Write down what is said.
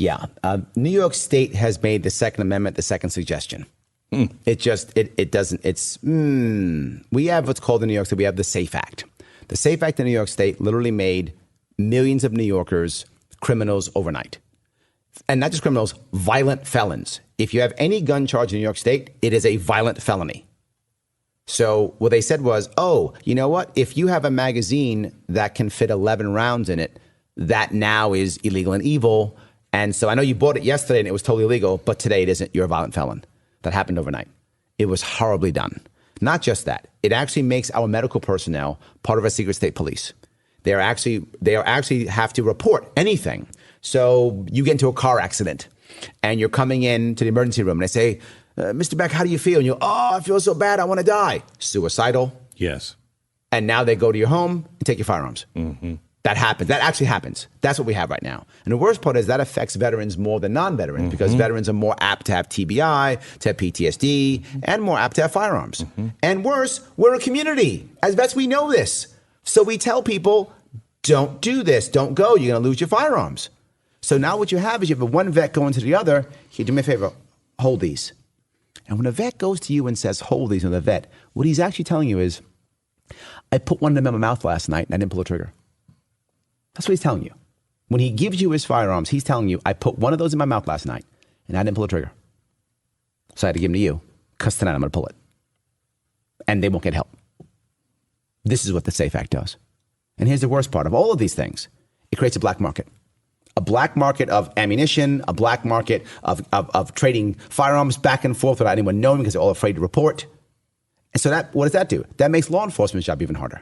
Yeah. New York State has made the Second Amendment the second suggestion. It doesn't, we have what's called in New York State, we have the SAFE Act. The SAFE Act in New York State literally made millions of New Yorkers criminals overnight. And not just criminals, violent felons. If you have any gun charge in New York State, it is a violent felony. So what they said was, oh, you know what? If you have a magazine that can fit 11 rounds in it, that now is illegal and evil. And so I know you bought it yesterday and it was totally legal, but today it isn't. You're a violent felon. That happened overnight. It was horribly done. Not just that. It actually makes our medical personnel part of a secret state police. They are actually have to report anything. So you get into a car accident and you're coming in to the emergency room and they say, Mr. Beck, how do you feel? And you, I feel so bad. I want to die. Suicidal. Yes. And now they go to your home and take your firearms. Mm-hmm. That happens. That actually happens. That's what we have right now. And the worst part is that affects veterans more than non-veterans because veterans are more apt to have TBI, to have PTSD, and more apt to have firearms. And worse, we're a community. As vets, we know this. So we tell people, don't do this. Don't go. You're going to lose your firearms. So now what you have is you have one vet going to the other. Here, do me a favor. Hold these. And when a vet goes to you and says, hold these on the vet, what he's actually telling you is, I put one of them in my mouth last night and I didn't pull the trigger. That's what he's telling you. When he gives you his firearms, he's telling you, I put one of those in my mouth last night and I didn't pull the trigger. So I had to give them to you because tonight I'm going to pull it. And they won't get help. This is what the SAFE Act does. And here's the worst part of all of these things. It creates a black market. A black market of ammunition, a black market of trading firearms back and forth without anyone knowing because they're all afraid to report. And so what does that do? That makes law enforcement's job even harder.